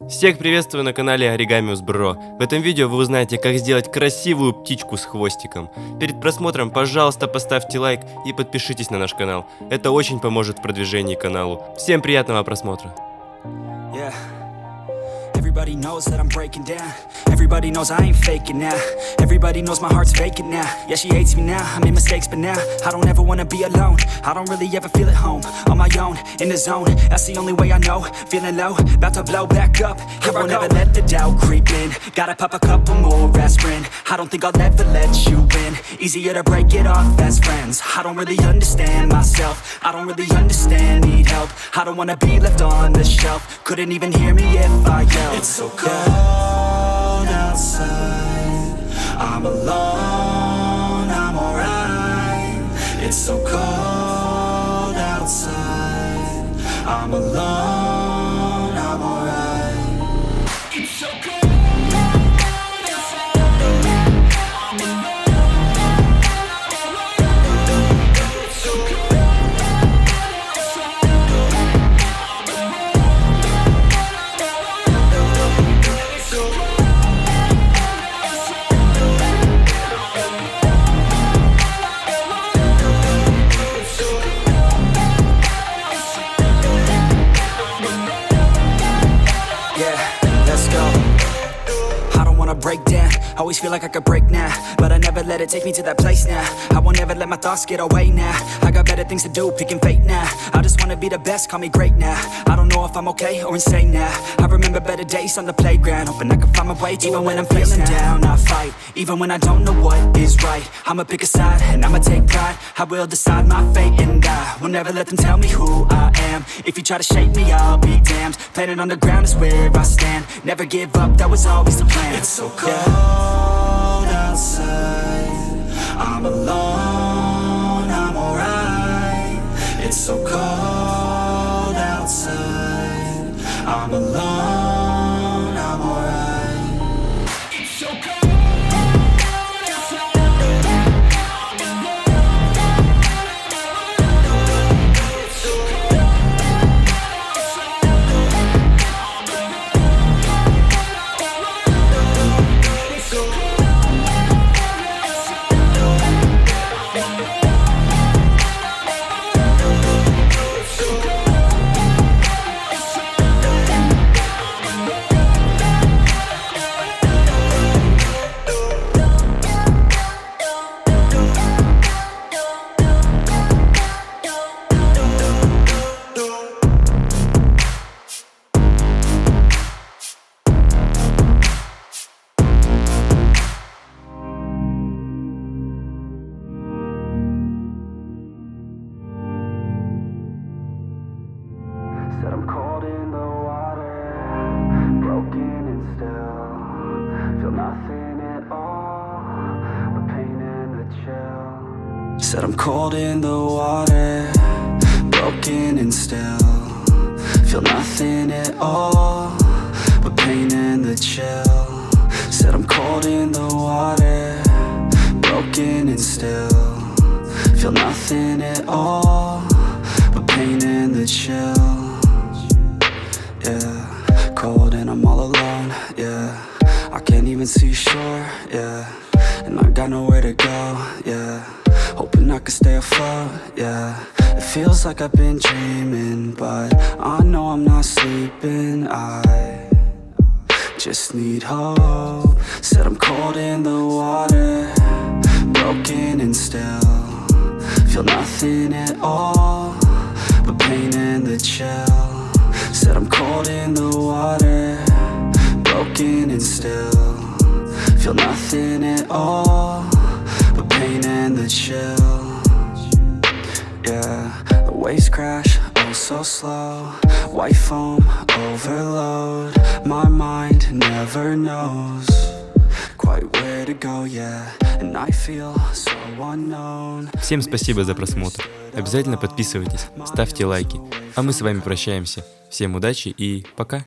Всех приветствую на канале Оригами Бро. В этом видео вы узнаете, как сделать красивую птичку с хвостиком. Перед просмотром, пожалуйста, поставьте лайк и подпишитесь на наш канал. Это очень поможет в продвижении каналу. Всем приятного просмотра. Everybody knows that I'm breaking down. Everybody knows I ain't faking now. Everybody knows my heart's vacant now. Yeah, she hates me now, I made mistakes but now I don't ever wanna be alone. I don't really ever feel at home. On my own, in the zone, that's the only way I know. Feeling low, about to blow back up. Here I won't ever let the doubt creep in. Gotta pop a couple more aspirin. I don't think I'll ever let you in. Easier to break it off as friends. I don't really understand myself. I don't really understand, need help. I don't wanna be left on the shelf. Couldn't even hear me if I yelled. It's so cold outside. I'm alone, I'm alright. It's so cold outside. I'm alone, I'm alright. It's so cold. Break down, always feel like I could break now, but I never let it take me to that place now. I won't ever let my thoughts get away now. I got better things to do, picking fate now. I just wanna be the best, call me great now. I don't know if I'm okay or insane now. I remember better days on the playground, hoping I can find my way to even when I'm feeling down, I fight, even when I don't know what is right. I'ma pick a side, and I'ma take pride. I will decide my fate, and I will never let them tell me who I am. If you try to shape me, I'll be damned. Planet on the ground is where I stand. Never give up, that was always the plan. It's so cold outside. I'm alone, I'm alright. It's so cold outside. I'm alone, I'm alright. It's so cold. Said I'm cold in the water, broken and still, feel nothing at all, but pain and the chill. Said I'm cold in the water, broken and still, feel nothing at all, but pain and the chill. Said I'm cold in the water, broken and still, feel nothing at all, but pain and the chill. Yeah, cold and I'm all alone, yeah, I can't even see shore, yeah, and I got nowhere to go, yeah, hoping I can stay afloat, yeah, it feels like I've been dreaming, but I know I'm not sleeping, I just need hope. Said I'm cold in the water, broken and still, feel nothing at all, but pain and the chill. Said I'm cold in the water, broken and still, feel nothing at all, but pain and the chill. Yeah, the waves crash, oh so slow, white foam overload. My mind never knows quite where to go, yeah, and I feel so unknown. Всем спасибо за просмотр. Обязательно подписывайтесь, ставьте лайки. А мы с вами прощаемся. Всем удачи и пока!